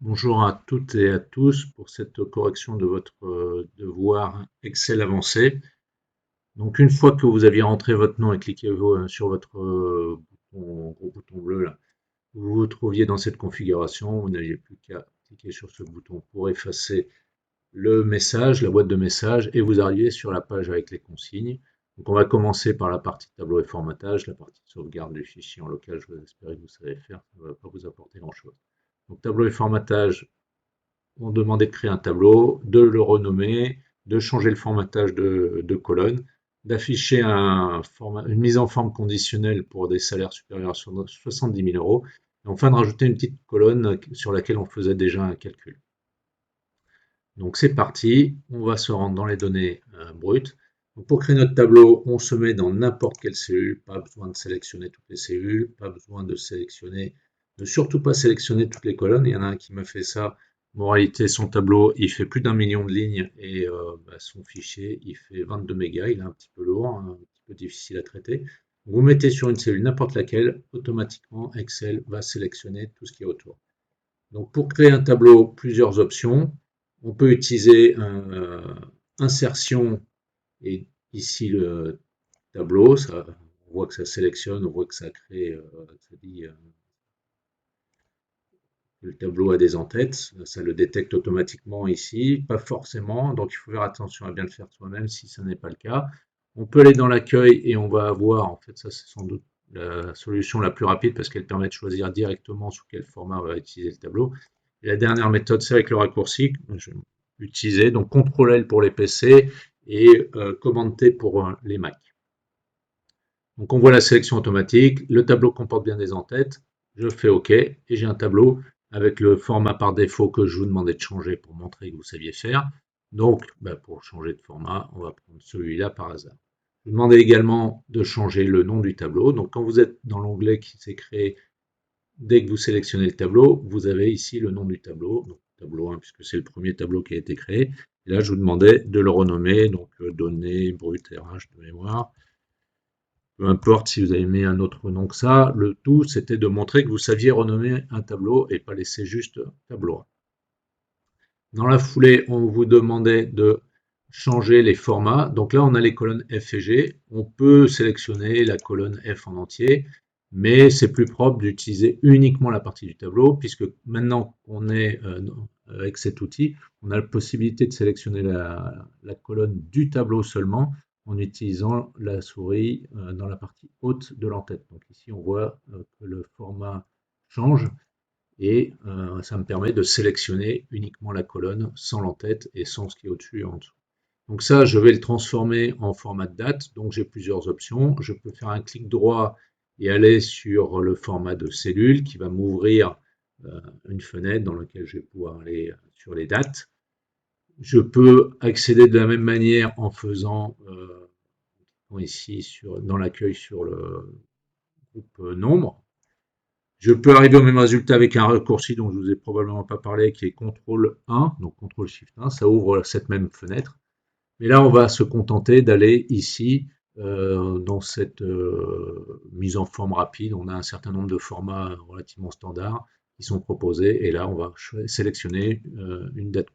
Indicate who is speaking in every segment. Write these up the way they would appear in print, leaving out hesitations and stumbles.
Speaker 1: Bonjour à toutes et à tous pour cette correction de votre devoir Excel avancé. Donc une fois que vous aviez rentré votre nom et cliqué sur votre gros bouton bleu là, vous vous trouviez dans cette configuration, vous n'aviez plus qu'à cliquer sur ce bouton pour effacer le message, la boîte de message, et vous arrivez sur la page avec les consignes. Donc on va commencer par la partie tableau et formatage, la partie sauvegarde du fichier en local, je vous espère que vous savez faire, ça ne va pas vous apporter grand-chose. Donc tableau et formatage, on demandait de créer un tableau, de le renommer, de changer le formatage de colonne, d'afficher une mise en forme conditionnelle pour des salaires supérieurs à 70 000 euros, et enfin de rajouter une petite colonne sur laquelle on faisait déjà un calcul. Donc c'est parti, on va se rendre dans les données brutes. Donc pour créer notre tableau, on se met dans n'importe quelle cellule, pas besoin de sélectionner toutes les cellules, pas besoin de sélectionner, ne surtout pas sélectionner toutes les colonnes. Il y en a un qui m'a fait ça. Moralité, son tableau, il fait plus d'1 million de lignes et son fichier, il fait 22 mégas, il est un petit peu lourd, hein, un petit peu difficile à traiter. Vous mettez sur une cellule n'importe laquelle, automatiquement Excel va sélectionner tout ce qui est autour. Donc pour créer un tableau, plusieurs options. On peut utiliser insertion et ici le tableau, ça, on voit que ça sélectionne, on voit que ça crée, ça dit que le tableau a des en-têtes, ça le détecte automatiquement ici, pas forcément, donc il faut faire attention à bien le faire soi-même si ce n'est pas le cas. On peut aller dans l'accueil et on va avoir, en fait ça c'est sans doute la solution la plus rapide parce qu'elle permet de choisir directement sous quel format on va utiliser le tableau. Et la dernière méthode, c'est avec le raccourci. Je vais utiliser donc CTRL-L pour les PC et Command-T pour les Mac. Donc on voit la sélection automatique. Le tableau comporte bien des en-têtes. Je fais OK et j'ai un tableau avec le format par défaut que je vous demandais de changer pour montrer que vous saviez faire. Donc pour changer de format, on va prendre celui-là par hasard. Je vous demandais également de changer le nom du tableau. Donc quand vous êtes dans l'onglet qui s'est créé, dès que vous sélectionnez le tableau, vous avez ici le nom du tableau, donc tableau 1 puisque c'est le premier tableau qui a été créé. Et là, je vous demandais de le renommer, donc données brut RH de mémoire. Peu importe si vous avez mis un autre nom que ça, le tout c'était de montrer que vous saviez renommer un tableau et pas laisser juste tableau 1. Dans la foulée, on vous demandait de changer les formats. Donc là, on a les colonnes F et G. On peut sélectionner la colonne F en entier, mais c'est plus propre d'utiliser uniquement la partie du tableau, puisque maintenant qu'on est avec cet outil, on a la possibilité de sélectionner la colonne du tableau seulement en utilisant la souris dans la partie haute de l'entête. Donc ici, on voit que le format change et ça me permet de sélectionner uniquement la colonne sans l'entête et sans ce qui est au-dessus et en dessous. Donc ça, je vais le transformer en format de date, donc j'ai plusieurs options. Je peux faire un clic droit et aller sur le format de cellule qui va m'ouvrir une fenêtre dans laquelle je vais pouvoir aller sur les dates. Je peux accéder de la même manière en faisant ici dans l'accueil sur le groupe nombre. Je peux arriver au même résultat avec un raccourci dont je ne vous ai probablement pas parlé, qui est CTRL 1, donc CTRL SHIFT 1, ça ouvre cette même fenêtre. Mais là, on va se contenter d'aller ici, dans cette mise en forme rapide. On a un certain nombre de formats relativement standards qui sont proposés, et là, on va sélectionner une date,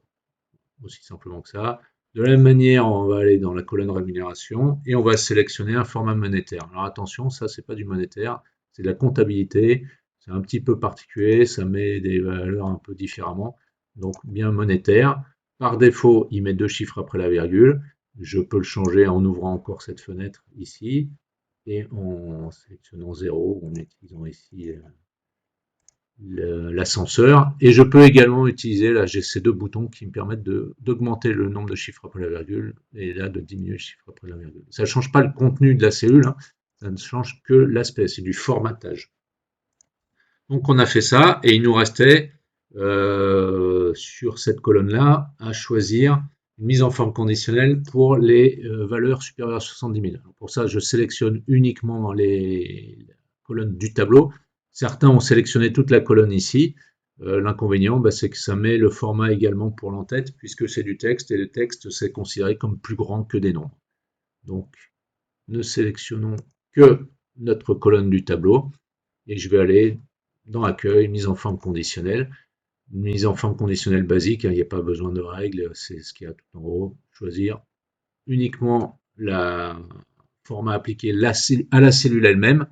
Speaker 1: aussi simplement que ça. De la même manière, on va aller dans la colonne rémunération, et on va sélectionner un format monétaire. Alors attention, ça, c'est pas du monétaire, c'est de la comptabilité. C'est un petit peu particulier, ça met des valeurs un peu différemment. Donc bien monétaire. Par défaut, il met 2 chiffres après la virgule. Je peux le changer en ouvrant encore cette fenêtre ici et en sélectionnant 0, en utilisant ici l'ascenseur. Et je peux également utiliser, là j'ai ces deux boutons qui me permettent d'augmenter le nombre de chiffres après la virgule et là de diminuer le chiffre après la virgule. Ça ne change pas le contenu de la cellule, hein, ça ne change que l'aspect, c'est du formatage. Donc on a fait ça et il nous restait sur cette colonne-là à choisir une mise en forme conditionnelle pour les valeurs supérieures à 70 000. Alors pour ça, je sélectionne uniquement les colonnes du tableau. Certains ont sélectionné toute la colonne ici. L'inconvénient, c'est que ça met le format également pour l'entête puisque c'est du texte et le texte c'est considéré comme plus grand que des nombres. Donc ne sélectionnons que notre colonne du tableau et je vais aller dans accueil, mise en forme conditionnelle. Une mise en forme conditionnelle basique, hein, il n'y a pas besoin de règles, c'est ce qu'il y a tout en haut. Choisir uniquement la format appliqué à la cellule elle-même.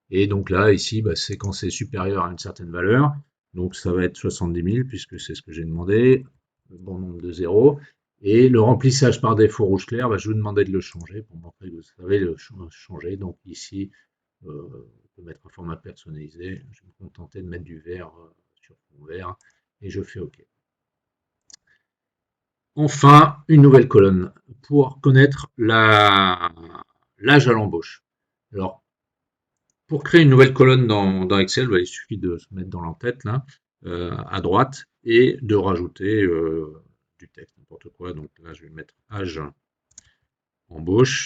Speaker 1: Et donc là, ici, bah, c'est quand c'est supérieur à une certaine valeur. Donc ça va être 70 000 puisque c'est ce que j'ai demandé, le bon nombre de zéros. Et le remplissage par défaut rouge clair, bah, je vous demandais de le changer pour montrer que vous savez le changer. Donc ici, on peut mettre un format personnalisé. Je vais me contenter de mettre du vert sur fond vert et je fais OK. Enfin, une nouvelle colonne pour connaître l'âge à l'embauche. Alors, pour créer une nouvelle colonne dans Excel, bah, il suffit de se mettre dans l'entête là, à droite, et de rajouter du texte, n'importe quoi. Donc là, je vais mettre âge embauche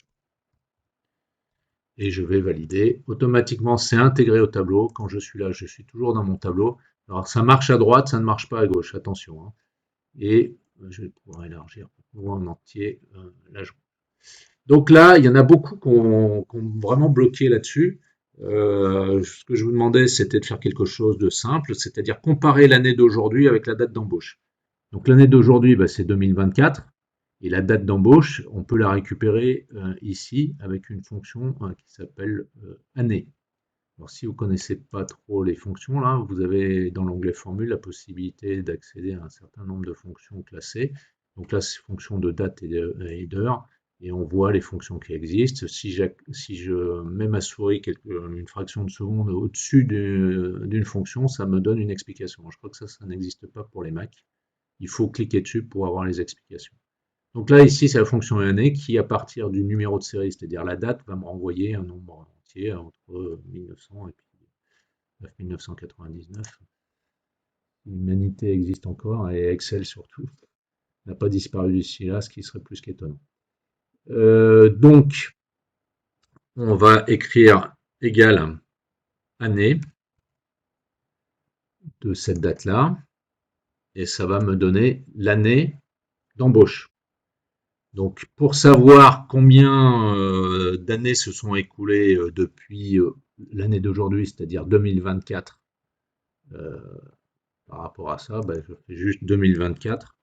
Speaker 1: et je vais valider. Automatiquement, c'est intégré au tableau. Quand je suis là, je suis toujours dans mon tableau. Alors ça marche à droite, ça ne marche pas à gauche, attention, hein. Et je vais pouvoir élargir pour voir en entier l'âge. Donc là, il y en a beaucoup qui ont vraiment bloqué là-dessus. Ce que je vous demandais, c'était de faire quelque chose de simple, c'est-à-dire comparer l'année d'aujourd'hui avec la date d'embauche. Donc l'année d'aujourd'hui, bah, c'est 2024, et la date d'embauche, on peut la récupérer ici avec une fonction qui s'appelle année. Alors si vous ne connaissez pas trop les fonctions, là, vous avez dans l'onglet formule la possibilité d'accéder à un certain nombre de fonctions classées. Donc là, c'est fonction de date et d'heure, et on voit les fonctions qui existent. Si je mets ma souris une fraction de seconde au-dessus d'une fonction, ça me donne une explication. Je crois que ça n'existe pas pour les Mac. Il faut cliquer dessus pour avoir les explications. Donc là, ici, c'est la fonction année qui, à partir du numéro de série, c'est-à-dire la date, va me renvoyer un nombre entier entre 1900 et puis 1999. L'humanité existe encore et Excel surtout n'a pas disparu d'ici là, ce qui serait plus qu'étonnant. Donc, on va écrire égal année de cette date-là et ça va me donner l'année d'embauche. Donc, pour savoir combien d'années se sont écoulées depuis l'année d'aujourd'hui, c'est-à-dire 2024, euh, par rapport à ça, ben, je fais juste 2024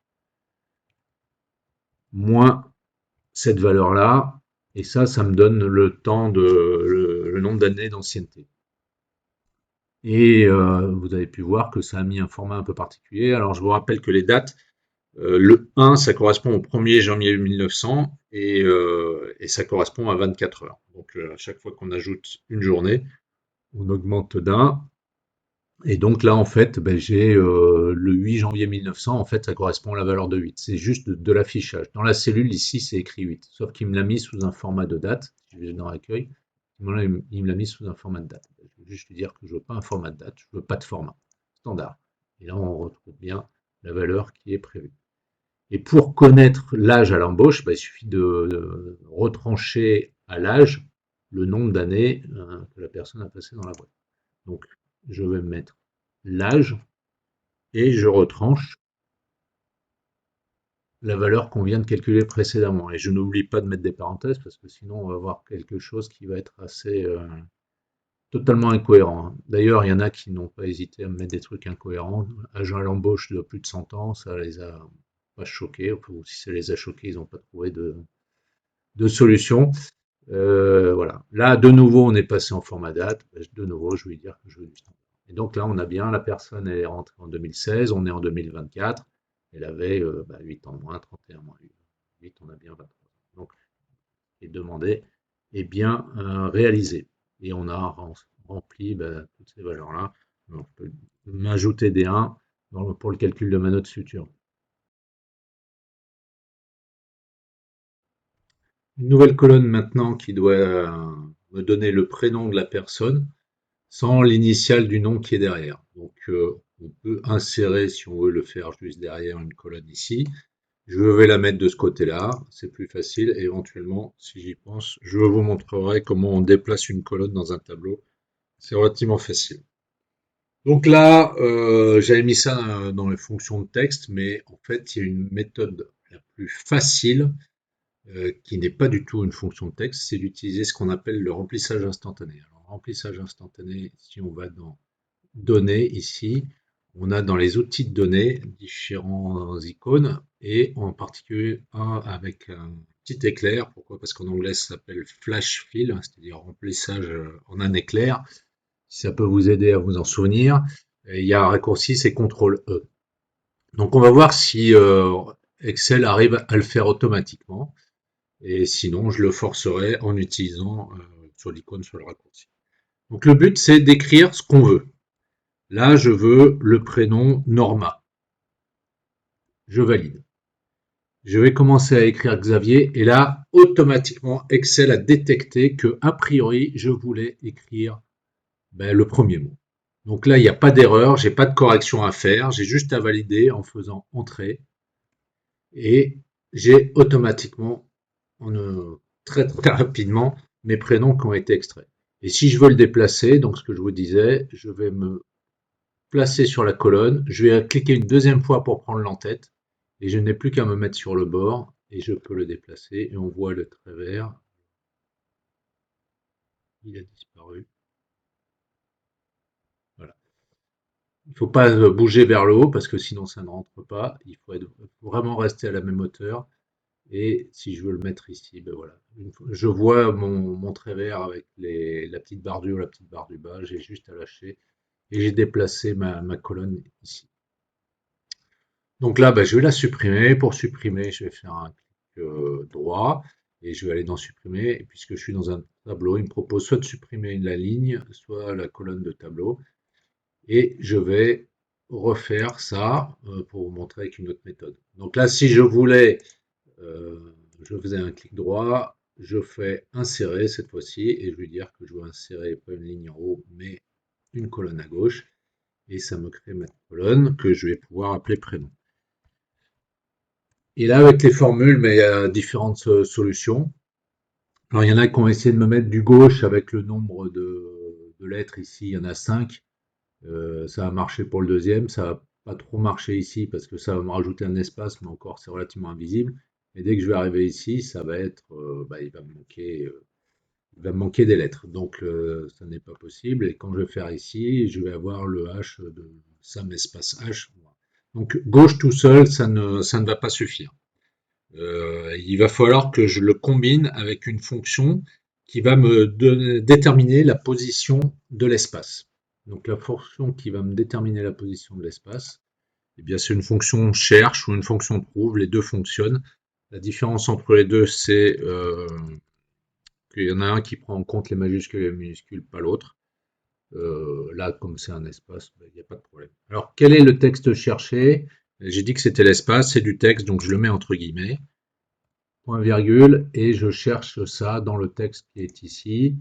Speaker 1: moins cette valeur-là, et ça me donne le temps le nombre d'années d'ancienneté. Et vous avez pu voir que ça a mis un format un peu particulier. Alors, je vous rappelle que les dates, le 1, ça correspond au 1er janvier 1900 et ça correspond à 24 heures. Donc, à chaque fois qu'on ajoute une journée, on augmente d'un. Et donc là, en fait, ben, j'ai le 8 janvier 1900, en fait, ça correspond à la valeur de 8. C'est juste de l'affichage. Dans la cellule, ici, c'est écrit 8. Sauf qu'il me l'a mis sous un format de date. Si je vais dans l'accueil, il me l'a mis sous un format de date. Je vais juste lui dire que je veux pas un format de date, je veux pas de format standard. Et là, on retrouve bien la valeur qui est prévue. Et pour connaître l'âge à l'embauche, ben, il suffit de retrancher à l'âge le nombre d'années que la personne a passé dans la boîte. Donc, je vais mettre l'âge et je retranche la valeur qu'on vient de calculer précédemment. Et je n'oublie pas de mettre des parenthèses parce que sinon on va avoir quelque chose qui va être assez totalement incohérent, hein. D'ailleurs, il y en a qui n'ont pas hésité à me mettre des trucs incohérents. Âge à l'embauche de plus de 100 ans, ça les a pas choqués. Ou si ça les a choqués, ils n'ont pas trouvé de solution. Voilà. Là, de nouveau, on est passé en format date. De nouveau, je vais lui dire que je veux du standard. Et donc là, on a bien, la personne elle est rentrée en 2016, on est en 2024. Elle avait 8 ans de moins, 31 moins 8, on a bien 23 ans. Donc, les demandé est bien réalisé. Et on a rempli toutes ces valeurs-là. On peut m'ajouter des 1 pour le calcul de ma note future. Une nouvelle colonne maintenant qui doit me donner le prénom de la personne sans l'initiale du nom qui est derrière. Donc on peut insérer, si on veut le faire juste derrière une colonne ici. Je vais la mettre de ce côté-là, c'est plus facile. Et éventuellement, si j'y pense, je vous montrerai comment on déplace une colonne dans un tableau. C'est relativement facile. Donc là, j'avais mis ça dans les fonctions de texte, mais en fait, il y a une méthode la plus facile qui n'est pas du tout une fonction de texte, c'est d'utiliser ce qu'on appelle le remplissage instantané. Alors, remplissage instantané, si on va dans Données ici, on a dans les outils de données différents icônes et en particulier un avec un petit éclair. Pourquoi? Parce qu'en anglais ça s'appelle flash fill, c'est-à-dire remplissage en un éclair. Si ça peut vous aider à vous en souvenir. Et il y a un raccourci, c'est CTRL E. Donc on va voir si Excel arrive à le faire automatiquement. Et sinon, je le forcerai en utilisant sur l'icône sur le raccourci. Donc le but, c'est d'écrire ce qu'on veut. Là, je veux le prénom Norma. Je valide. Je vais commencer à écrire Xavier et là, automatiquement, Excel a détecté que, a priori, je voulais écrire le premier mot. Donc là, il n'y a pas d'erreur, j'ai pas de correction à faire, j'ai juste à valider en faisant entrer et j'ai automatiquement, très très rapidement, mes prénoms qui ont été extraits. Et si je veux le déplacer, donc ce que je vous disais, je vais me placer sur la colonne, je vais cliquer une deuxième fois pour prendre l'entête et je n'ai plus qu'à me mettre sur le bord et je peux le déplacer et on voit le trait vert, il a disparu. Voilà. Il ne faut pas bouger vers le haut parce que sinon ça ne rentre pas. Il faut vraiment rester à la même hauteur. Et si je veux le mettre ici, ben voilà. Je vois mon trait vert avec la petite barre du haut, la petite barre du bas. J'ai juste à lâcher et j'ai déplacé ma colonne ici. Donc là, ben, je vais la supprimer. Pour supprimer, je vais faire un clic droit et je vais aller dans supprimer. Et puisque je suis dans un tableau, il me propose soit de supprimer la ligne, soit la colonne de tableau. Et je vais refaire ça pour vous montrer avec une autre méthode. Donc là, si je voulais, je faisais un clic droit, je fais insérer cette fois-ci et je vais dire que je veux insérer pas une ligne en haut, mais une colonne à gauche. Et ça me crée ma colonne que je vais pouvoir appeler prénom. Et là, avec les formules, mais il y a différentes solutions. Alors, il y en a qui ont essayé de me mettre du gauche avec le nombre de lettres ici, il y en a 5. Ça a marché pour le deuxième, ça va pas trop marcher ici parce que ça va me rajouter un espace, mais encore c'est relativement invisible. Et dès que je vais arriver ici, ça va être, il va me manquer des lettres. Donc ça n'est pas possible. Et quand je vais faire ici, je vais avoir le H de Sam espace H. Donc gauche tout seul, ça ne va pas suffire. Il va falloir que je le combine avec une fonction qui va me déterminer la position de l'espace. Donc la fonction qui va me déterminer la position de l'espace, eh bien c'est une fonction cherche ou une fonction trouve, les deux fonctionnent. La différence entre les deux, c'est qu'il y en a un qui prend en compte les majuscules et les minuscules, pas l'autre. Là, comme c'est un espace, il n'y a pas de problème. Alors, quel est le texte cherché? J'ai dit que c'était l'espace, c'est du texte, donc je le mets entre guillemets point virgule, et je cherche ça dans le texte qui est ici.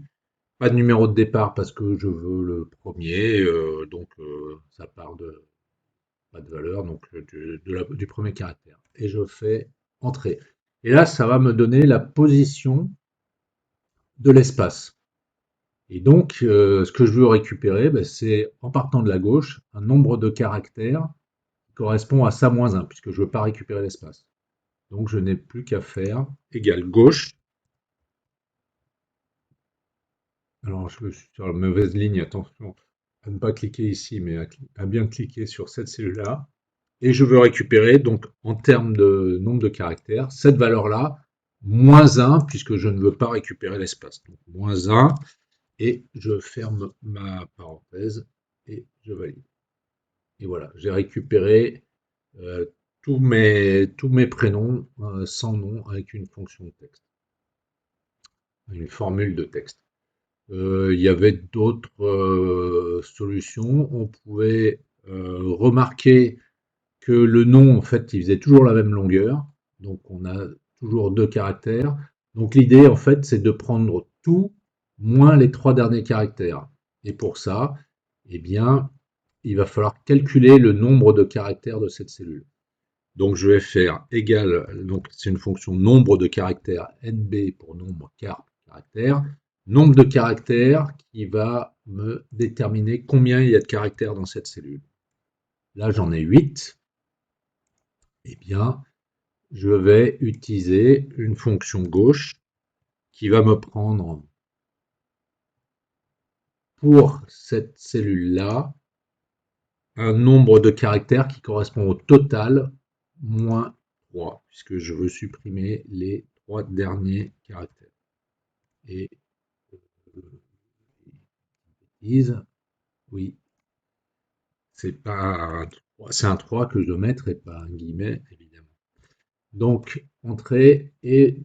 Speaker 1: Pas de numéro de départ parce que je veux le premier, donc ça part de pas de valeur, donc du premier caractère. Et je fais entrer. Et là, ça va me donner la position de l'espace. Et donc, ce que je veux récupérer, ben, c'est en partant de la gauche, un nombre de caractères qui correspond à ça moins 1, puisque je ne veux pas récupérer l'espace. Donc, je n'ai plus qu'à faire égal gauche. Alors, je suis sur la mauvaise ligne, attention à ne pas cliquer ici, mais à bien cliquer sur cette cellule-là. Et je veux récupérer, donc, en termes de nombre de caractères, cette valeur-là, moins 1, puisque je ne veux pas récupérer l'espace. Donc, moins 1, et je ferme ma parenthèse, et je valide. Et voilà, j'ai récupéré euh, tous mes prénoms sans nom avec une fonction de texte, une formule de texte. Il y avait d'autres solutions. On pouvait remarquer que le nom, en fait, il faisait toujours la même longueur. Donc, on a toujours deux caractères. Donc, l'idée, en fait, c'est de prendre tout moins les trois derniers caractères. Et pour ça, eh bien, il va falloir calculer le nombre de caractères de cette cellule. Donc, je vais faire égal, donc c'est une fonction nombre de caractères, NB pour nombre caractères, nombre de caractères qui va me déterminer combien il y a de caractères dans cette cellule. Là, j'en ai 8. Eh bien, je vais utiliser une fonction gauche qui va me prendre pour cette cellule-là un nombre de caractères qui correspond au total moins 3, puisque je veux supprimer les 3 derniers caractères. Et is, oui, c'est un 3 que je dois mettre et pas un guillemet, évidemment. Donc, entrée, et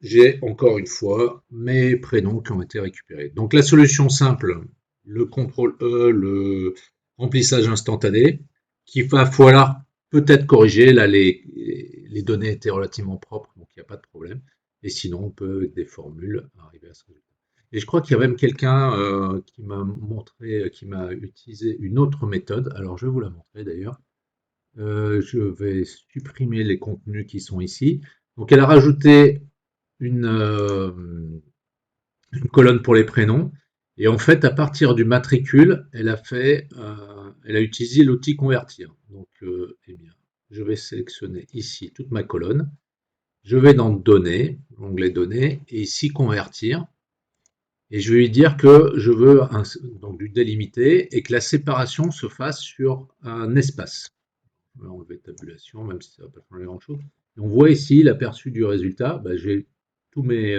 Speaker 1: j'ai encore une fois mes prénoms qui ont été récupérés. Donc, la solution simple, le CTRL E, le remplissage instantané, qu'il va falloir peut-être corriger. Là, les données étaient relativement propres, donc il n'y a pas de problème. Et sinon, on peut, avec des formules, arriver à ce résultat. Et je crois qu'il y a même quelqu'un qui m'a montré, qui m'a utilisé une autre méthode. Alors, je vais vous la montrer d'ailleurs. Je vais supprimer les contenus qui sont ici. Donc, elle a rajouté une colonne pour les prénoms. Et en fait, à partir du matricule, elle a utilisé l'outil convertir. Donc, eh bien, je vais sélectionner ici toute ma colonne. Je vais dans Données, l'onglet Données, et ici Convertir. Et je vais lui dire que je veux donc du délimité et que la séparation se fasse sur un espace. On va enlever tabulation, même si ça ne va pas changer grand-chose. On voit ici l'aperçu du résultat. Bah, j'ai tous mes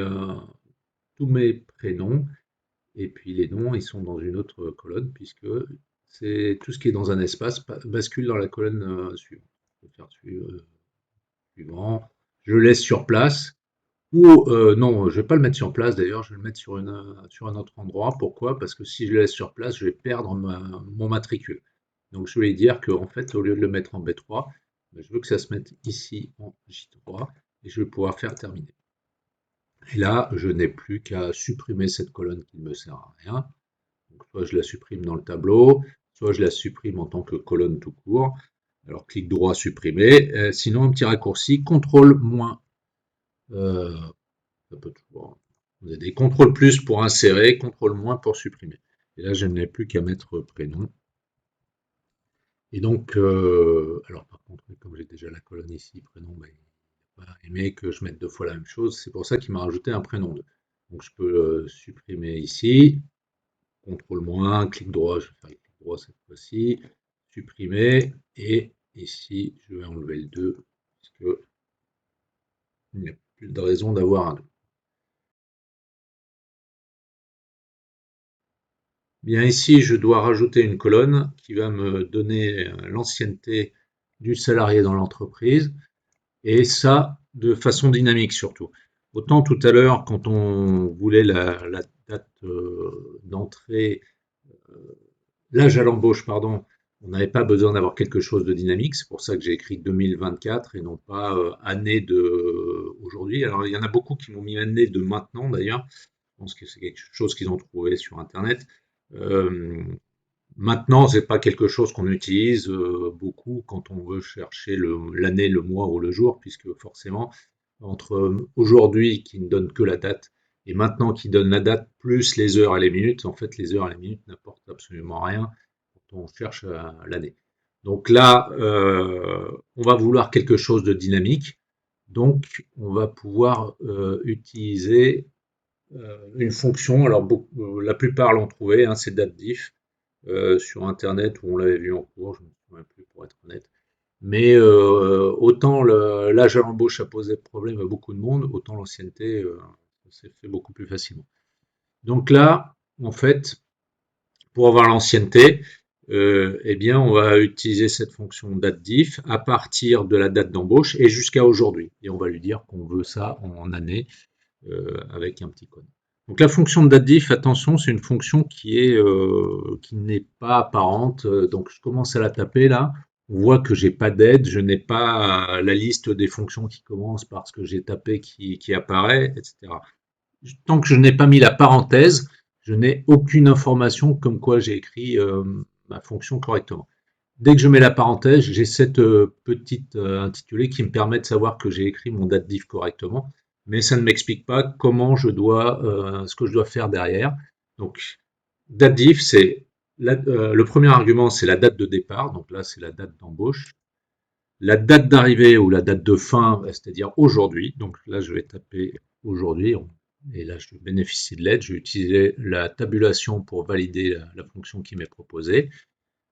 Speaker 1: prénoms et puis les noms, ils sont dans une autre colonne puisque c'est tout ce qui est dans un espace bascule dans la colonne suivante. Je vais faire suivant. Je le laisse sur place. Ou non, je ne vais pas le mettre sur place d'ailleurs, je vais le mettre sur un autre endroit. Pourquoi? Parce que si je le laisse sur place, je vais perdre mon matricule. Donc je vais dire qu'en fait, au lieu de le mettre en B3, je veux que ça se mette ici en J3 et je vais pouvoir faire terminer. Et là, je n'ai plus qu'à supprimer cette colonne qui ne me sert à rien. Donc, soit je la supprime dans le tableau, soit je la supprime en tant que colonne tout court. Alors clic droit, supprimer. Sinon, un petit raccourci, CTRL moins. Euh, ça peut toujours vous aider. CTRL plus pour insérer, CTRL moins pour supprimer. Et là, je n'ai plus qu'à mettre prénom. Et donc, alors par contre, comme j'ai déjà la colonne ici, prénom, ben, il n'a pas aimé que je mette 2 fois la même chose. C'est pour ça qu'il m'a rajouté un prénom 2. Donc je peux supprimer ici, CTRL moins, clic droit, je vais faire clic droit cette fois-ci, supprimer, et ici, je vais enlever le 2, parce qu'il n'y a plus de raison d'avoir un 2. Bien ici, je dois rajouter une colonne qui va me donner l'ancienneté du salarié dans l'entreprise, et ça de façon dynamique surtout. Autant tout à l'heure, quand on voulait la date d'entrée, l'âge à l'embauche, pardon, on n'avait pas besoin d'avoir quelque chose de dynamique. C'est pour ça que j'ai écrit 2024 et non pas année de aujourd'hui. Alors il y en a beaucoup qui m'ont mis année de maintenant d'ailleurs. Je pense que c'est quelque chose qu'ils ont trouvé sur Internet. Euh, Maintenant, c'est pas quelque chose qu'on utilise beaucoup quand on veut chercher l'année, le mois ou le jour, puisque forcément, entre aujourd'hui qui ne donne que la date et maintenant qui donne la date plus les heures et les minutes, en fait, les heures et les minutes n'apportent absolument rien quand on cherche l'année. Donc là, on va vouloir quelque chose de dynamique. Donc, on va pouvoir utiliser une fonction. Alors, la plupart l'ont trouvé, hein, c'est datediff sur Internet où on l'avait vu en cours, je ne me souviens plus pour être honnête. Mais autant l'âge à l'embauche a posé problème à beaucoup de monde, autant l'ancienneté s'est fait beaucoup plus facilement. Donc là, en fait, pour avoir l'ancienneté, eh bien, on va utiliser cette fonction datediff à partir de la date d'embauche et jusqu'à aujourd'hui. Et on va lui dire qu'on veut ça en année avec un petit code. Donc la fonction de datediff, attention, c'est une fonction qui n'est pas apparente. Donc je commence à la taper là. On voit que j'ai pas d'aide, je n'ai pas la liste des fonctions qui commencent par ce que j'ai tapé qui apparaît, etc. Tant que je n'ai pas mis la parenthèse, je n'ai aucune information comme quoi j'ai écrit ma fonction correctement. Dès que je mets la parenthèse, j'ai cette petite intitulée qui me permet de savoir que j'ai écrit mon datediff correctement, mais ça ne m'explique pas comment ce que je dois faire derrière. Donc, datediff, le premier argument, c'est la date de départ, donc là, c'est la date d'embauche. La date d'arrivée ou la date de fin, c'est-à-dire aujourd'hui. Donc là, je vais taper aujourd'hui, et là, je bénéficie de l'aide. Je vais utiliser la tabulation pour valider la fonction qui m'est proposée.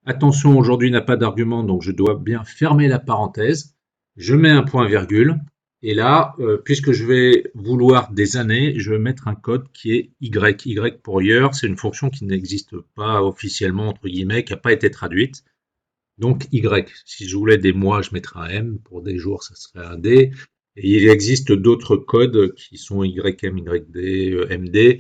Speaker 1: Attention, aujourd'hui n'a pas d'argument, donc je dois bien fermer la parenthèse. Je mets un point virgule. Et là, puisque je vais vouloir des années, je vais mettre un code qui est Y. Y pour year, c'est une fonction qui n'existe pas officiellement, entre guillemets, qui n'a pas été traduite. Donc Y. Si je voulais des mois, je mettrais un M. Pour des jours, ça serait un D. Et il existe d'autres codes qui sont YM, YD, MD,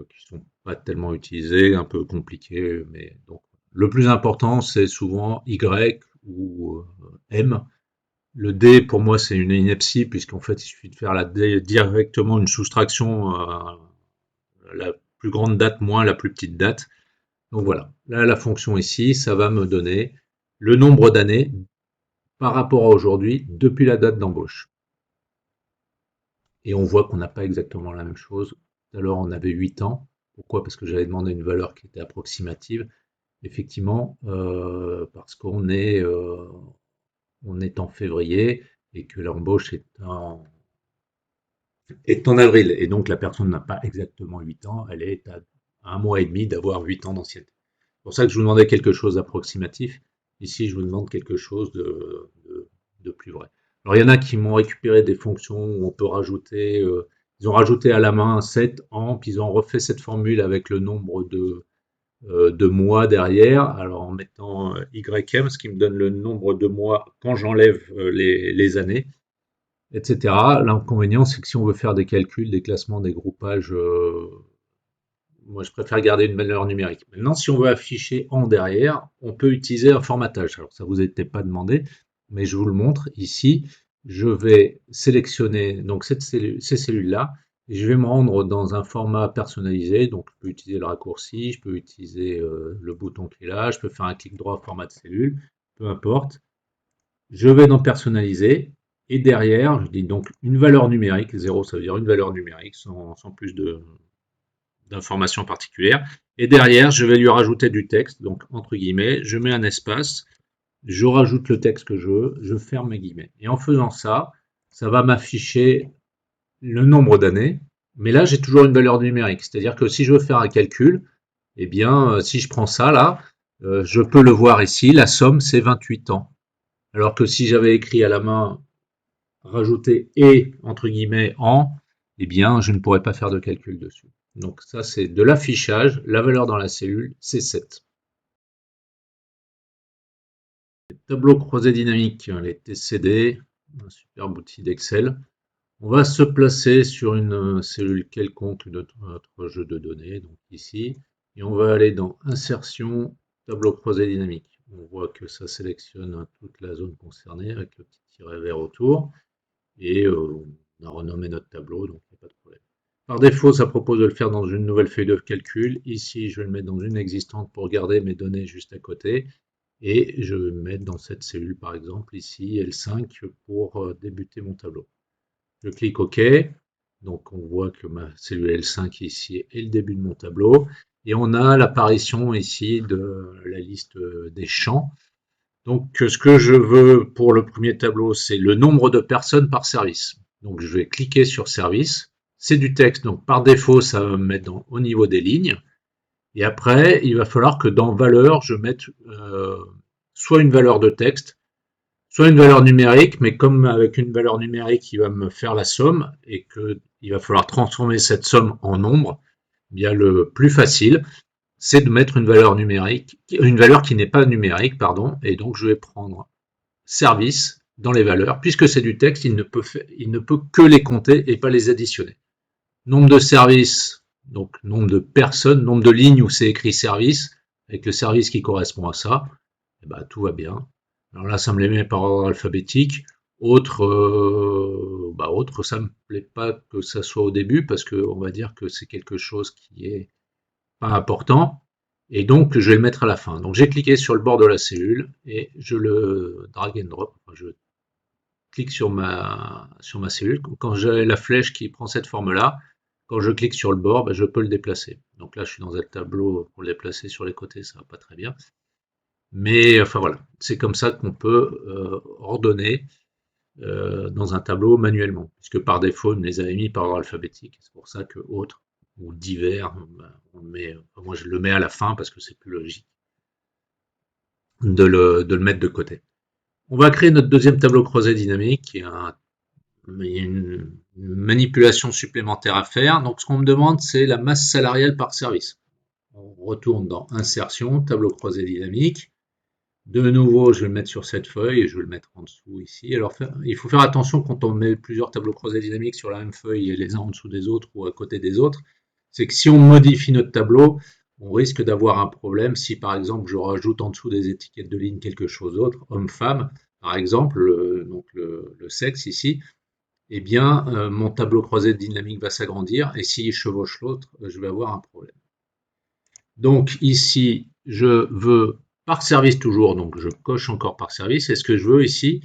Speaker 1: qui sont pas tellement utilisés, un peu compliqués, mais donc le plus important c'est souvent Y ou M. Le D pour moi c'est une ineptie puisqu'en fait il suffit de faire directement une soustraction la plus grande date moins la plus petite date. Donc voilà, là la fonction ici ça va me donner le nombre d'années par rapport à aujourd'hui depuis la date d'embauche. Et on voit qu'on n'a pas exactement la même chose. Tout à l'heure, on avait 8 ans. Pourquoi? Parce que j'avais demandé une valeur qui était approximative. Effectivement, parce on est en février et que l'embauche est en avril. Et donc, la personne n'a pas exactement 8 ans. Elle est à un mois et demi d'avoir 8 ans d'ancienneté. C'est pour ça que je vous demandais quelque chose d'approximatif. Ici, je vous demande quelque chose de plus vrai. Alors, il y en a qui m'ont récupéré des fonctions où on peut rajouter, ils ont rajouté à la main 7 ans, puis ils ont refait cette formule avec le nombre de mois derrière, alors en mettant YM, ce qui me donne le nombre de mois quand j'enlève les années, etc. L'inconvénient, c'est que si on veut faire des calculs, des classements, des groupages, moi, je préfère garder une valeur numérique. Maintenant, si on veut afficher en derrière, on peut utiliser un formatage. Alors, ça vous était pas demandé, mais je vous le montre ici. Je vais sélectionner donc ces cellules-là et je vais me rendre dans un format personnalisé. Donc, je peux utiliser le raccourci, je peux utiliser le bouton qui est là, je peux faire un clic droit format de cellule, peu importe. Je vais dans personnaliser et derrière, je dis donc une valeur numérique. 0, ça veut dire une valeur numérique sans plus d'informations particulières. Et derrière, je vais lui rajouter du texte, donc entre guillemets, je mets un espace, je rajoute le texte que je veux, je ferme mes guillemets. Et en faisant ça, ça va m'afficher le nombre d'années, mais là, j'ai toujours une valeur numérique. C'est-à-dire que si je veux faire un calcul, eh bien, si je prends ça là, je peux le voir ici, la somme, c'est 28 ans. Alors que si j'avais écrit à la main, rajouter et, entre guillemets, en, eh bien, je ne pourrais pas faire de calcul dessus. Donc ça, c'est de l'affichage. La valeur dans la cellule, c'est 7. Tableau croisé dynamique, les TCD, un superbe outil d'Excel. On va se placer sur une cellule quelconque de notre jeu de données, donc ici, et on va aller dans Insertion, tableau croisé dynamique. On voit que ça sélectionne toute la zone concernée avec le petit tiret vert autour, et on a renommé notre tableau, donc il n'y a pas de problème. Par défaut, ça propose de le faire dans une nouvelle feuille de calcul. Ici, je vais le mettre dans une existante pour garder mes données juste à côté. Et je vais me mettre dans cette cellule, par exemple, ici, L5, pour débuter mon tableau. Je clique OK. Donc, on voit que ma cellule L5 ici est le début de mon tableau. Et on a l'apparition ici de la liste des champs. Donc, ce que je veux pour le premier tableau, c'est le nombre de personnes par service. Donc, je vais cliquer sur service. C'est du texte, donc par défaut, ça va me mettre au niveau des lignes. Et après, il va falloir que dans valeur, je mette soit une valeur de texte, soit une valeur numérique, mais comme avec une valeur numérique, il va me faire la somme et qu'il va falloir transformer cette somme en nombre, eh bien le plus facile, c'est de mettre une valeur numérique, une valeur qui n'est pas numérique, pardon, et donc je vais prendre service dans les valeurs, puisque c'est du texte, il ne peut que les compter et pas les additionner. Nombre de services, donc nombre de personnes, nombre de lignes où c'est écrit service, avec le service qui correspond à ça, et ben, tout va bien. Alors là, ça me les met par ordre alphabétique. Autre, ça me plaît pas que ça soit au début parce qu'on va dire que c'est quelque chose qui est pas important. Et donc, je vais le mettre à la fin. Donc, j'ai cliqué sur le bord de la cellule et je le drag and drop. Je clique sur ma cellule. Quand j'ai la flèche qui prend cette forme-là, quand je clique sur le bord, ben, je peux le déplacer. Donc là, je suis dans un tableau pour le déplacer sur les côtés, ça va pas très bien. Mais enfin voilà, c'est comme ça qu'on peut ordonner dans un tableau manuellement, puisque par défaut, on me les avait mis par ordre alphabétique. C'est pour ça que autre ou divers, ben, moi je le mets à la fin parce que c'est plus logique. de le mettre de côté. On va créer notre deuxième tableau croisé dynamique, qui est une manipulation supplémentaire à faire. Donc ce qu'on me demande, c'est la masse salariale par service. On retourne dans Insertion, tableau croisé dynamique. De nouveau, je vais le mettre sur cette feuille et je vais le mettre en dessous ici. Alors, il faut faire attention quand on met plusieurs tableaux croisés dynamiques sur la même feuille et les uns en dessous des autres ou à côté des autres. C'est que si on modifie notre tableau, on risque d'avoir un problème si par exemple je rajoute en dessous des étiquettes de ligne quelque chose d'autre, homme-femme, par exemple, le sexe ici, eh bien mon tableau croisé dynamique va s'agrandir et si je chevauche l'autre, je vais avoir un problème. Donc ici, je veux par service toujours, donc je coche encore par service. Et ce que je veux ici,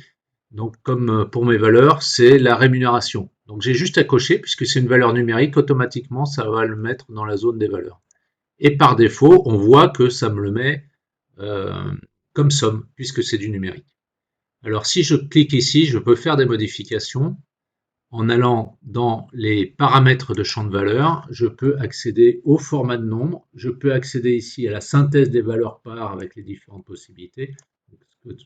Speaker 1: donc comme pour mes valeurs, c'est la rémunération. Donc j'ai juste à cocher, puisque c'est une valeur numérique, automatiquement ça va le mettre dans la zone des valeurs. Et par défaut, on voit que ça me le met euh, comme somme, puisque c'est du numérique. Alors si je clique ici, je peux faire des modifications. En allant dans les paramètres de champ de valeur, je peux accéder au format de nombre. Je peux accéder ici à la synthèse des valeurs par avec les différentes possibilités. Tout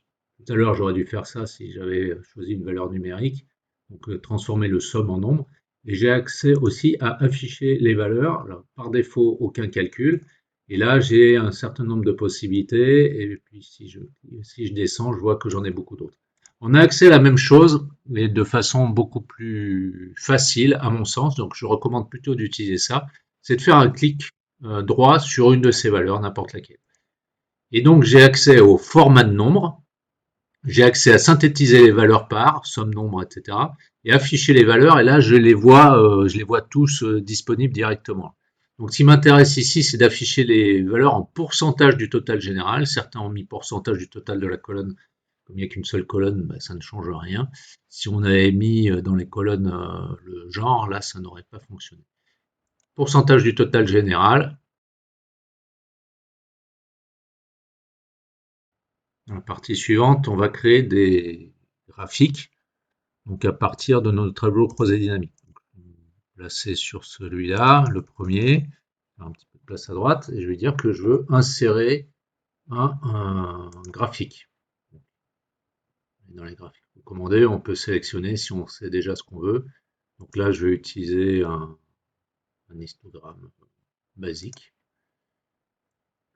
Speaker 1: à l'heure, j'aurais dû faire ça si j'avais choisi une valeur numérique. Donc, transformer le somme en nombre. Et j'ai accès aussi à afficher les valeurs. Alors, par défaut, aucun calcul. Et là, j'ai un certain nombre de possibilités. Et puis, si je descends, je vois que j'en ai beaucoup d'autres. On a accès à la même chose, mais de façon beaucoup plus facile, à mon sens. Donc, je recommande plutôt d'utiliser ça. C'est de faire un clic droit sur une de ces valeurs, n'importe laquelle. Et donc, j'ai accès au format de nombre. J'ai accès à synthétiser les valeurs par, somme, nombre, etc. Et afficher les valeurs. Et là, je les vois tous disponibles directement. Donc, ce qui m'intéresse ici, c'est d'afficher les valeurs en pourcentage du total général. Certains ont mis pourcentage du total de la colonne. Comme il n'y a qu'une seule colonne, ben, ça ne change rien. Si on avait mis dans les colonnes le genre, là, ça n'aurait pas fonctionné. Pourcentage du total général. Dans la partie suivante, on va créer des graphiques, donc à partir de notre tableau croisé dynamique. Placer sur celui-là, le premier, un petit peu de place à droite, et je vais dire que je veux insérer un graphique. Dans les graphiques recommandés, on peut sélectionner si on sait déjà ce qu'on veut. Donc là, je vais utiliser un histogramme basique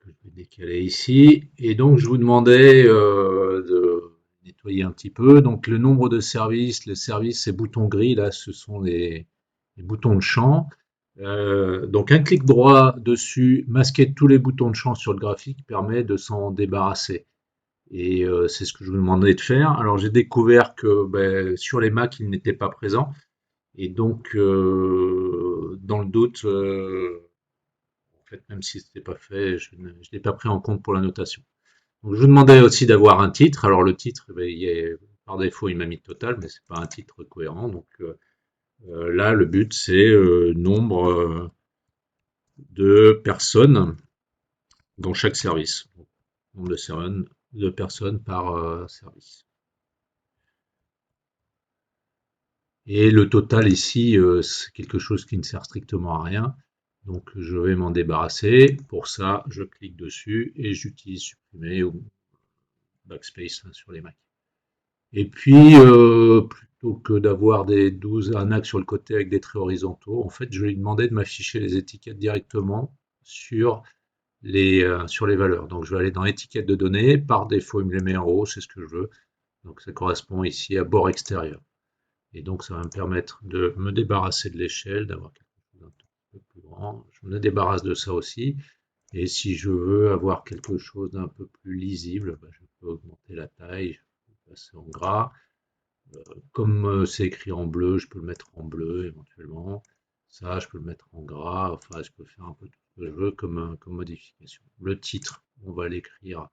Speaker 1: que je vais décaler ici. Et donc, je vous demandais de nettoyer un petit peu. Donc, le nombre de services, les services, ces boutons gris, là, ce sont les boutons de champ. Donc, un clic droit dessus, masquer tous les boutons de champ sur le graphique permet de s'en débarrasser. Et c'est ce que je vous demandais de faire. Alors, j'ai découvert que ben, sur les Mac, il n'était pas présent. Et donc, dans le doute, en fait, même si ce n'était pas fait, je ne l'ai pas pris en compte pour la notation. Donc, je vous demandais aussi d'avoir un titre. Alors, le titre, eh ben, par défaut, il m'a mis total, mais c'est pas un titre cohérent. Donc, là, le but, c'est nombre de personnes dans chaque service. Donc, nombre de personnes par service. Et le total ici, c'est quelque chose qui ne sert strictement à rien. Donc je vais m'en débarrasser. Pour ça, je clique dessus et j'utilise supprimer ou backspace sur les Mac. Et puis, plutôt que d'avoir un axe sur le côté avec des traits horizontaux, en fait, je vais lui demander de m'afficher les étiquettes directement sur les valeurs. Donc je vais aller dans étiquettes de données. Par défaut, il me les met en haut, c'est ce que je veux. Donc ça correspond ici à bord extérieur. Et donc, ça va me permettre de me débarrasser de l'échelle, d'avoir quelque chose d'un tout peu plus grand. Je me débarrasse de ça aussi. Et si je veux avoir quelque chose d'un peu plus lisible, ben, je peux augmenter la taille, je peux passer en gras. Comme c'est écrit en bleu, je peux le mettre en bleu éventuellement. Ça, je peux le mettre en gras. Enfin, je peux faire un peu tout ce que je veux comme modification. Le titre, on va l'écrire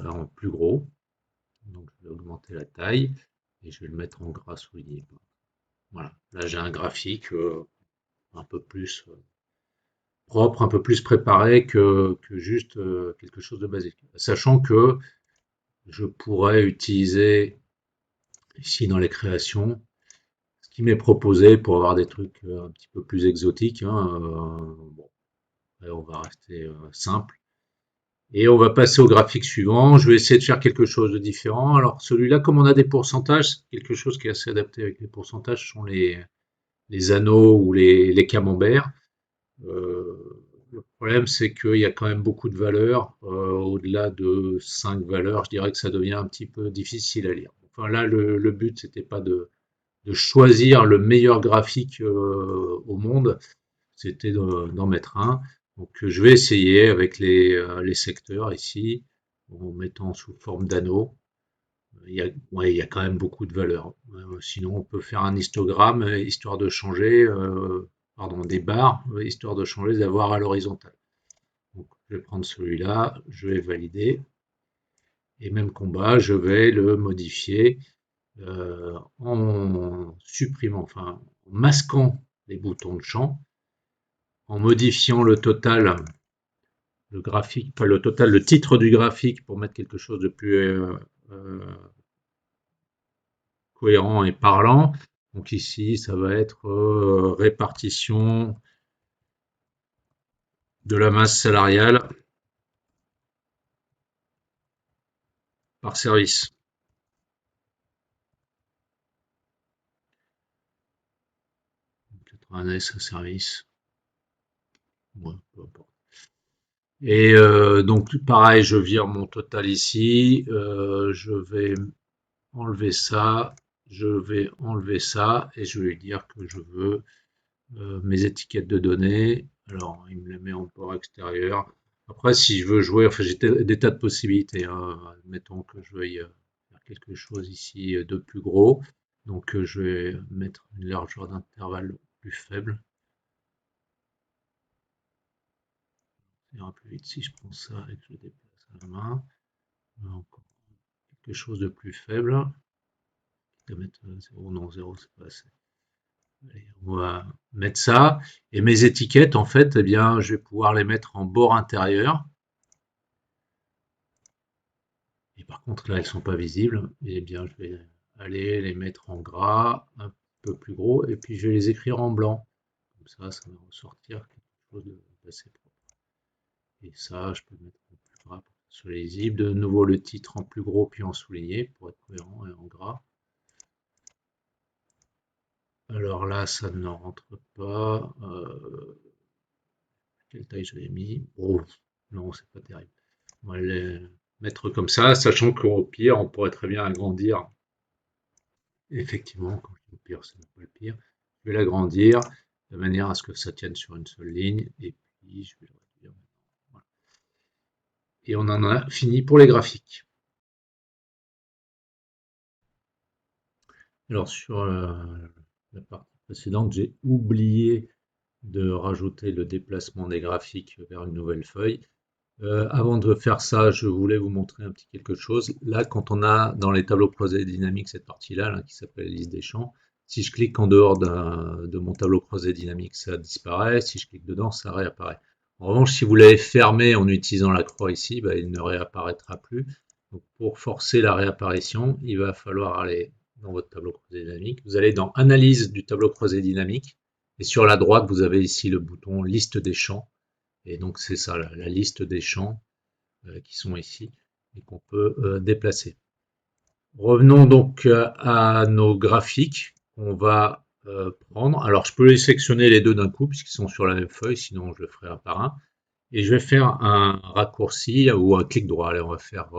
Speaker 1: en plus gros. Donc, je vais augmenter la taille et je vais le mettre en gras souligné. Voilà, là j'ai un graphique un peu plus propre, un peu plus préparé que juste quelque chose de basique. Sachant que je pourrais utiliser ici dans les créations ce qui m'est proposé pour avoir des trucs un petit peu plus exotiques. Hein, bon, on va rester simple. Et on va passer au graphique suivant. Je vais essayer de faire quelque chose de différent. Alors celui-là, comme on a des pourcentages, c'est quelque chose qui est assez adapté avec les pourcentages, ce sont les anneaux ou les camemberts. Le problème, c'est qu'il y a quand même beaucoup de valeurs. Au-delà de 5 valeurs, je dirais que ça devient un petit peu difficile à lire. Enfin là, le but, c'était pas de choisir le meilleur graphique au monde, c'était d'en mettre un. Donc je vais essayer avec les secteurs ici, en mettant sous forme d'anneaux. Ouais, il y a quand même beaucoup de valeurs. Sinon, on peut faire un histogramme, histoire de changer, pardon, des barres, histoire de changer, d'avoir à l'horizontale. Donc, je vais prendre celui-là, je vais valider. Et même combat, je vais le modifier en supprimant, enfin, en masquant les boutons de champ, en modifiant le total, le graphique, pas le total, le titre du graphique pour mettre quelque chose de plus euh, cohérent et parlant. Donc ici, ça va être répartition de la masse salariale par service. 80 service. Ouais, peu importe. Et donc pareil, je vire mon total ici. Je vais enlever ça. Je vais enlever ça et je vais lui dire que je veux mes étiquettes de données. Alors, il me les met en port extérieur. Après, si je veux jouer, enfin, j'ai des tas de possibilités, hein. Admettons que je veuille faire quelque chose ici de plus gros. Donc, je vais mettre une largeur d'intervalle plus faible. Ça ira plus vite si je prends ça et que je le déplace à la main. Encore quelque chose de plus faible. Je vais mettre 0, non, 0, c'est pas assez. Allez, on va mettre ça. Et mes étiquettes, en fait, eh bien, je vais pouvoir les mettre en bord intérieur. Et par contre, là, elles sont pas visibles. Eh bien, je vais aller les mettre en gras, un peu plus gros, et puis je vais les écrire en blanc. Comme ça va ressortir quelque chose d'assez propre. Et ça, je peux le mettre en plus gras pour que ce soit lisible. De nouveau, le titre en plus gros, puis en souligné, pour être cohérent et en gras. Alors là, ça ne rentre pas. Quelle taille je l'ai mis? Oh, non, c'est pas terrible. On va les mettre comme ça, sachant qu'au pire, on pourrait très bien agrandir. Effectivement, quand je dis au pire, c'est pas le pire. Je vais l'agrandir de manière à ce que ça tienne sur une seule ligne. Et puis, je vais le réduire. Voilà. Et on en a fini pour les graphiques. Alors, sur la partie précédente, j'ai oublié de rajouter le déplacement des graphiques vers une nouvelle feuille. Avant de faire ça, je voulais vous montrer un petit quelque chose. Là, quand on a dans les tableaux croisés dynamiques cette partie-là, là, qui s'appelle liste des champs, si je clique en dehors de mon tableau croisé dynamique, ça disparaît. Si je clique dedans, ça réapparaît. En revanche, si vous l'avez fermé en utilisant la croix ici, bah, il ne réapparaîtra plus. Donc, pour forcer la réapparition, il va falloir aller dans votre tableau croisé dynamique. Vous allez dans Analyse du tableau croisé dynamique. Et sur la droite, vous avez ici le bouton Liste des champs. Et donc, c'est ça, la liste des champs qui sont ici et qu'on peut déplacer. Revenons donc à nos graphiques qu'on va prendre. Alors, je peux les sélectionner les deux d'un coup puisqu'ils sont sur la même feuille, sinon je le ferai un par un. Et je vais faire un raccourci ou un clic droit. Allez, on va faire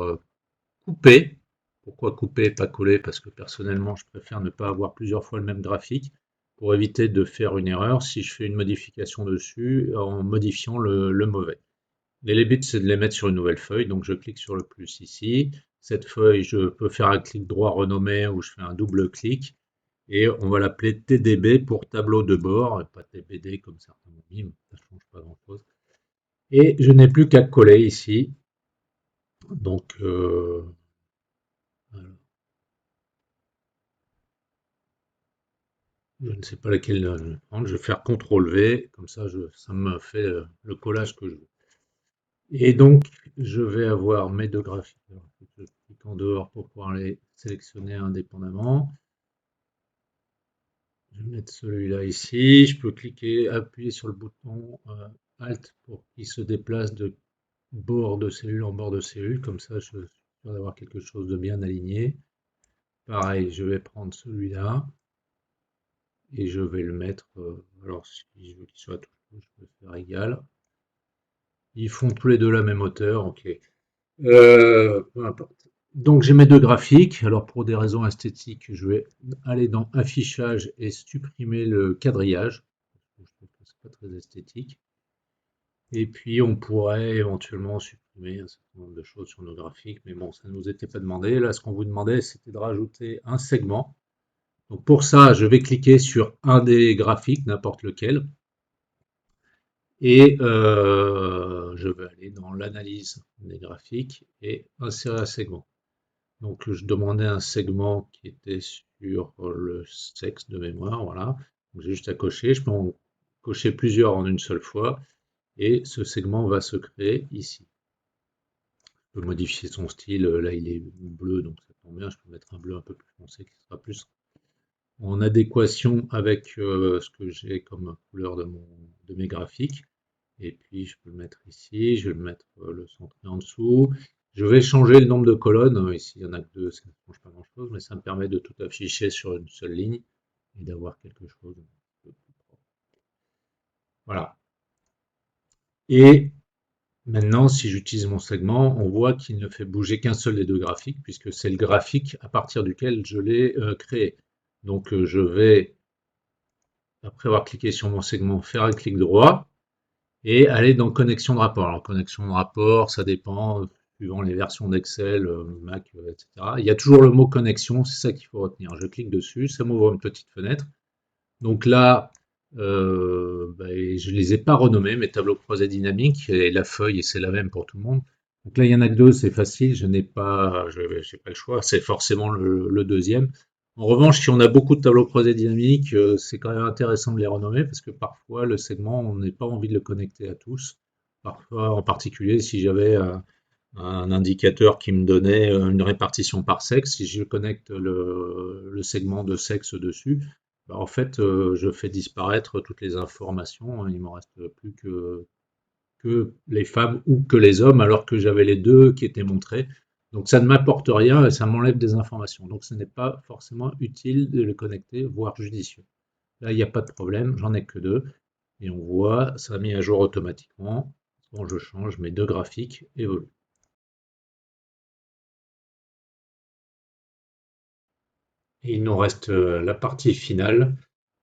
Speaker 1: couper. Pourquoi couper et pas coller? Parce que personnellement, je préfère ne pas avoir plusieurs fois le même graphique pour éviter de faire une erreur si je fais une modification dessus en modifiant le mauvais. Et les buts, c'est de les mettre sur une nouvelle feuille. Donc, je clique sur le plus ici. Cette feuille, je peux faire un clic droit renommé ou je fais un double clic. Et on va l'appeler TDB pour tableau de bord, et pas TBD comme certains m'ont mis, ça ne change pas grand-chose. Et je n'ai plus qu'à coller ici. Donc, je ne sais pas laquelle prendre. Je vais faire CTRL V, comme ça, ça me fait le collage que je veux. Et donc, je vais avoir mes deux graphiques. Alors, je clique en dehors pour pouvoir les sélectionner indépendamment. Je vais mettre celui-là ici. Je peux cliquer, appuyer sur le bouton Alt pour qu'il se déplace de bord de cellule en bord de cellule, comme ça je suis sûr d'avoir quelque chose de bien aligné. Pareil, je vais prendre celui-là et je vais le mettre, alors si je veux qu'il soit tout, je peux faire égal. Ils font tous les deux la même hauteur, ok. Peu importe. Donc j'ai mes deux graphiques. Alors pour des raisons esthétiques, je vais aller dans affichage et supprimer le quadrillage. Je trouve que c'est pas très esthétique. Et puis on pourrait éventuellement supprimer un certain nombre de choses sur nos graphiques, mais bon, ça ne nous était pas demandé. Là, ce qu'on vous demandait, c'était de rajouter un segment. Donc pour ça, je vais cliquer sur un des graphiques, n'importe lequel, et je vais aller dans l'analyse des graphiques et insérer un segment. Donc je demandais un segment qui était sur le sexe de mémoire, voilà. J'ai juste à cocher, je peux en cocher plusieurs en une seule fois, et ce segment va se créer ici. Je peux modifier son style, là il est bleu, donc ça tombe bien, je peux mettre un bleu un peu plus foncé qui sera plus en adéquation avec ce que j'ai comme couleur de mes graphiques. Et puis je peux le mettre ici, je vais le mettre le centrer en dessous. Je vais changer le nombre de colonnes. Ici, il n'y en a que deux, ça ne change pas grand-chose, mais ça me permet de tout afficher sur une seule ligne et d'avoir quelque chose de plus propre. Voilà. Et maintenant, si j'utilise mon segment, on voit qu'il ne fait bouger qu'un seul des deux graphiques, puisque c'est le graphique à partir duquel je l'ai créé. Donc je vais, après avoir cliqué sur mon segment, faire un clic droit et aller dans connexion de rapport. Alors, connexion de rapport, ça dépend, suivant les versions d'Excel, Mac, etc. Il y a toujours le mot connexion, c'est ça qu'il faut retenir. Je clique dessus, ça m'ouvre une petite fenêtre. Donc là, je ne les ai pas renommés, mes tableaux croisés dynamiques, et la feuille, c'est la même pour tout le monde. Donc là, il y en a que deux, c'est facile, je n'ai pas, j'ai pas le choix, c'est forcément le deuxième. En revanche, si on a beaucoup de tableaux croisés dynamiques, c'est quand même intéressant de les renommer parce que parfois le segment, on n'a pas envie de le connecter à tous. Parfois, en particulier, si j'avais un indicateur qui me donnait une répartition par sexe, si je connecte le segment de sexe dessus, bah, en fait, je fais disparaître toutes les informations, hein. Il ne me reste plus que les femmes ou que les hommes, alors que j'avais les deux qui étaient montrés. Donc ça ne m'apporte rien et ça m'enlève des informations. Donc ce n'est pas forcément utile de le connecter, voire judicieux. Là, il n'y a pas de problème, j'en ai que deux. Et on voit, ça a mis à jour automatiquement. Quand je change, mes deux graphiques évoluent. Et il nous reste la partie finale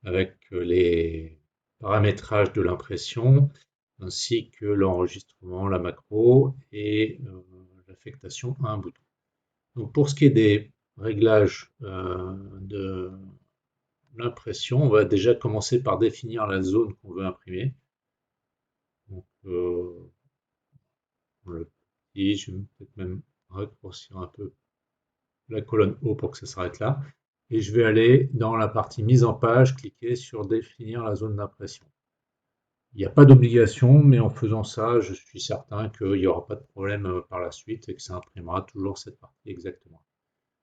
Speaker 1: avec les paramétrages de l'impression ainsi que l'enregistrement, la macro et l'affectation à un bouton. Donc pour ce qui est des réglages de l'impression, on va déjà commencer par définir la zone qu'on veut imprimer. Donc le petit, je vais peut-être même raccourcir un peu la colonne haut pour que ça s'arrête là. Et je vais aller dans la partie mise en page, cliquer sur définir la zone d'impression. Il n'y a pas d'obligation, mais en faisant ça, je suis certain qu'il n'y aura pas de problème par la suite et que ça imprimera toujours cette partie exactement.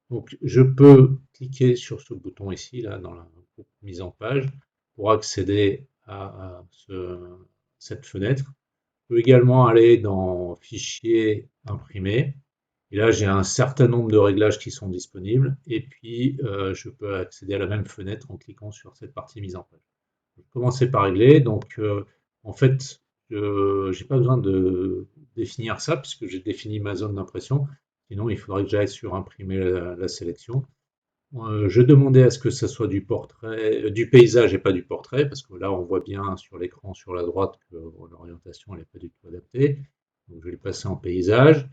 Speaker 1: Donc, je peux cliquer sur ce bouton ici, là, dans la mise en page, pour accéder à cette fenêtre. Je peux également aller dans Fichier, Imprimer. Et là, j'ai un certain nombre de réglages qui sont disponibles. Et puis, je peux accéder à la même fenêtre en cliquant sur cette partie mise en page. Je vais commencer par régler. Donc, en fait, je n'ai pas besoin de définir ça puisque j'ai défini ma zone d'impression. Sinon, il faudrait que j'aille sur imprimer la sélection. Je demandais à ce que ça soit du portrait, du paysage et pas du portrait, parce que là, on voit bien sur l'écran sur la droite que l'orientation n'est pas du tout adaptée. Donc, je vais le passer en paysage.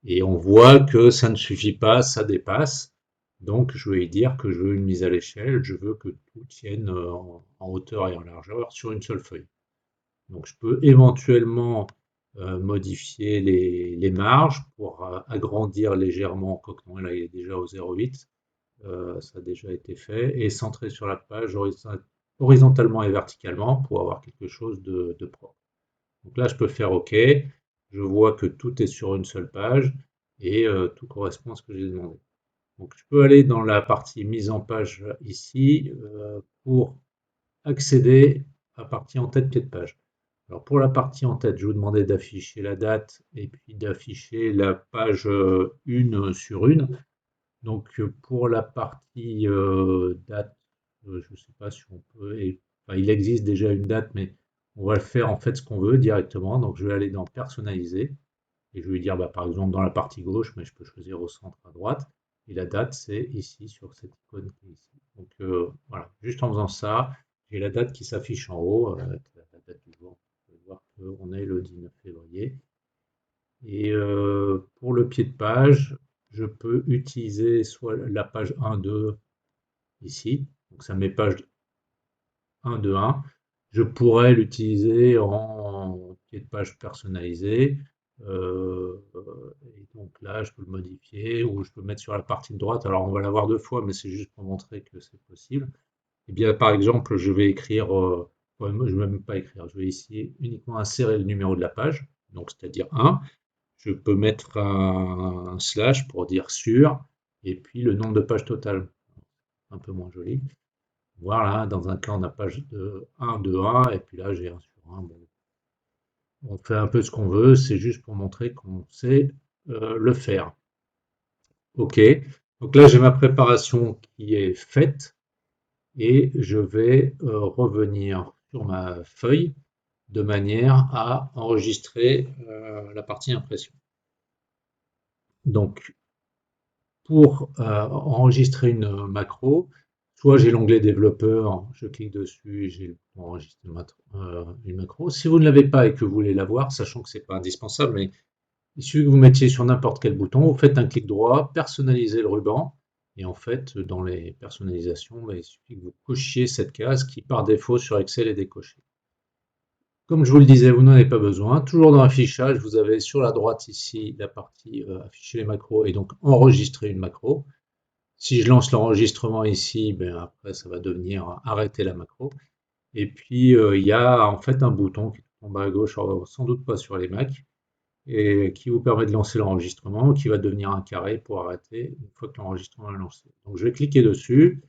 Speaker 1: Et on voit que ça ne suffit pas, ça dépasse. Donc, je vais dire que je veux une mise à l'échelle, je veux que tout tienne en hauteur et en largeur sur une seule feuille. Donc, je peux éventuellement modifier les marges pour agrandir légèrement, quoique non, là, il est déjà au 0,8. Ça a déjà été fait. Et centrer sur la page horizontalement et verticalement pour avoir quelque chose de propre. Donc là, je peux faire OK. Je vois que tout est sur une seule page et tout correspond à ce que j'ai demandé. Donc je peux aller dans la partie mise en page ici pour accéder à partie en tête pied de page. Alors pour la partie en tête, je vous demandais d'afficher la date et puis d'afficher la page une sur une. Donc pour la partie date, je ne sais pas si on peut, enfin, il existe déjà une date, mais on va le faire en fait ce qu'on veut directement. Donc je vais aller dans personnaliser et je vais dire bah, par exemple dans la partie gauche, mais je peux choisir au centre à droite. Et la date, c'est ici sur cette icône qui est ici. Donc voilà, juste en faisant ça, j'ai la date qui s'affiche en haut, la date du jour. Vous pouvez voir qu'on est le 19 février. Et pour le pied de page, je peux utiliser soit la page 1, 2 ici, donc ça met page 1, 2, 1. Je pourrais l'utiliser en pied de page personnalisé. Et donc là, je peux le modifier ou je peux le mettre sur la partie de droite. Alors on va l'avoir deux fois, mais c'est juste pour montrer que c'est possible. Et bien par exemple, je vais écrire, ouais, moi, je ne vais même pas écrire, je vais ici uniquement insérer le numéro de la page, donc c'est-à-dire 1. Je peux mettre un slash pour dire sur, et puis le nombre de pages totales. Un peu moins joli. Voilà, dans un cas, on a page de 1, 2, 1, et puis là, j'ai 1 sur 1. Bon, on fait un peu ce qu'on veut, c'est juste pour montrer qu'on sait le faire. OK. Donc là, j'ai ma préparation qui est faite, et je vais revenir sur ma feuille de manière à enregistrer la partie impression. Donc, pour enregistrer une macro, soit j'ai l'onglet développeur, je clique dessus et j'ai le bouton enregistrer une macro. Si vous ne l'avez pas et que vous voulez l'avoir, sachant que ce n'est pas indispensable, mais il suffit que vous mettiez sur n'importe quel bouton, vous faites un clic droit, personnalisez le ruban, et en fait, dans les personnalisations, il suffit que vous cochiez cette case qui, par défaut, sur Excel est décochée. Comme je vous le disais, vous n'en avez pas besoin. Toujours dans l'affichage, vous avez sur la droite ici la partie afficher les macros et donc enregistrer une macro. Si je lance l'enregistrement ici, ben après ça va devenir arrêter la macro. Et puis il y a en fait un bouton qui tombe à gauche, sans doute pas sur les Mac, et qui vous permet de lancer l'enregistrement, qui va devenir un carré pour arrêter une fois que l'enregistrement est lancé. Donc je vais cliquer dessus,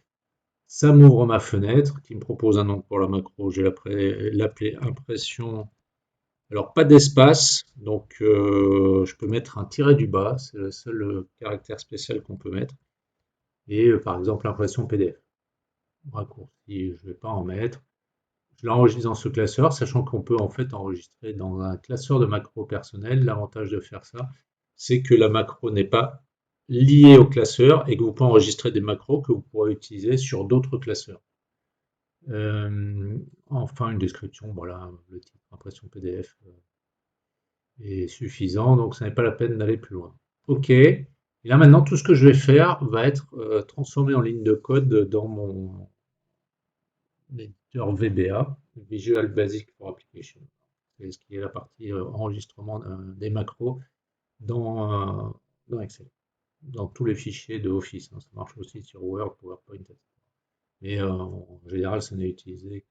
Speaker 1: ça m'ouvre ma fenêtre qui me propose un nom pour la macro. Je vais l'appeler impression. Alors pas d'espace, donc je peux mettre un tiret du bas, c'est le seul caractère spécial qu'on peut mettre. Et par exemple impression PDF. Raccourci, je ne vais pas en mettre. Je l'enregistre dans ce classeur, sachant qu'on peut en fait enregistrer dans un classeur de macros personnel. L'avantage de faire ça, c'est que la macro n'est pas liée au classeur et que vous pouvez enregistrer des macros que vous pourrez utiliser sur d'autres classeurs. Enfin, une description, voilà, le titre impression PDF est suffisant, donc ça n'est pas la peine d'aller plus loin. OK. Et là maintenant, tout ce que je vais faire va être transformé en ligne de code dans mon l'éditeur VBA, Visual Basic for Application. C'est ce qui est la partie enregistrement des macros dans Excel, dans tous les fichiers de Office. Ça marche aussi sur Word, PowerPoint, etc. Mais en général, ça n'est utilisé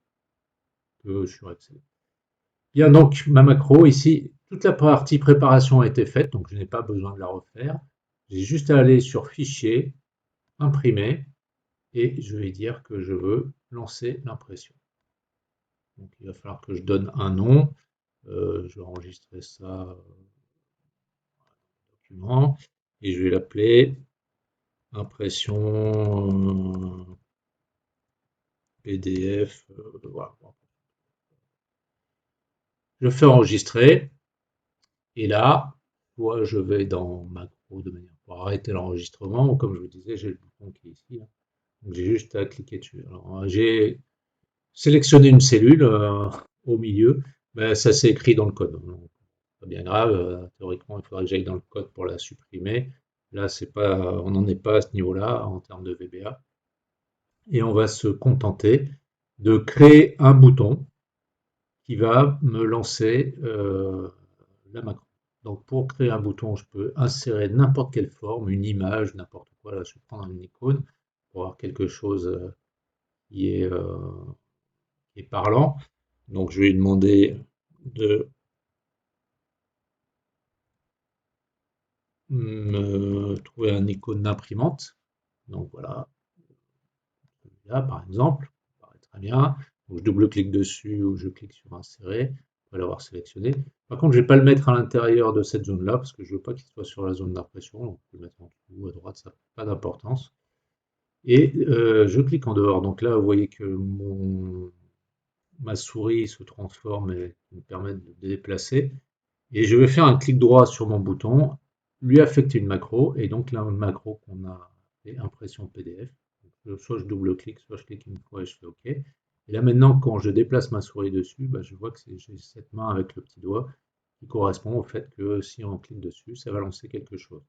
Speaker 1: que sur Excel. Bien, donc ma macro ici, toute la partie préparation a été faite, donc je n'ai pas besoin de la refaire. J'ai juste à aller sur Fichier, Imprimer, et je vais dire que je veux lancer l'impression. Donc il va falloir que je donne un nom. Je vais enregistrer ça dans le document et je vais l'appeler impression PDF. Voilà. Je fais enregistrer et là, soit je vais dans macro de manière pour arrêter l'enregistrement, ou comme je vous disais, j'ai le bouton qui est ici. Là. Donc j'ai juste à cliquer dessus. Alors j'ai sélectionné une cellule au milieu, mais ça s'est écrit dans le code. Donc, pas bien grave, théoriquement, il faudrait que j'aille dans le code pour la supprimer. Là, c'est pas, on n'en est pas à ce niveau-là en termes de VBA. Et on va se contenter de créer un bouton qui va me lancer la macro. Donc pour créer un bouton, je peux insérer n'importe quelle forme, une image, n'importe quoi. Là, je vais prendre une icône pour avoir quelque chose qui est, qui est parlant. Donc je vais lui demander de me trouver un icône d'imprimante. Donc voilà, là par exemple, ça paraît très bien. Donc, je double-clique dessus ou je clique sur insérer. après l'avoir sélectionné. Par contre, je ne vais pas le mettre à l'intérieur de cette zone-là, parce que je ne veux pas qu'il soit sur la zone d'impression. Donc, je peux le mettre en dessous, à droite, ça n'a pas d'importance. Et je clique en dehors. Donc là, vous voyez que ma souris se transforme et me permet de déplacer. Et je vais faire un clic droit sur mon bouton, lui affecter une macro, et donc la macro qu'on a fait, impression PDF. Donc, soit je double-clique, soit je clique une fois et je fais OK. Et là maintenant, quand je déplace ma souris dessus, bah, je vois que j'ai cette main avec le petit doigt qui correspond au fait que si on clique dessus, ça va lancer quelque chose.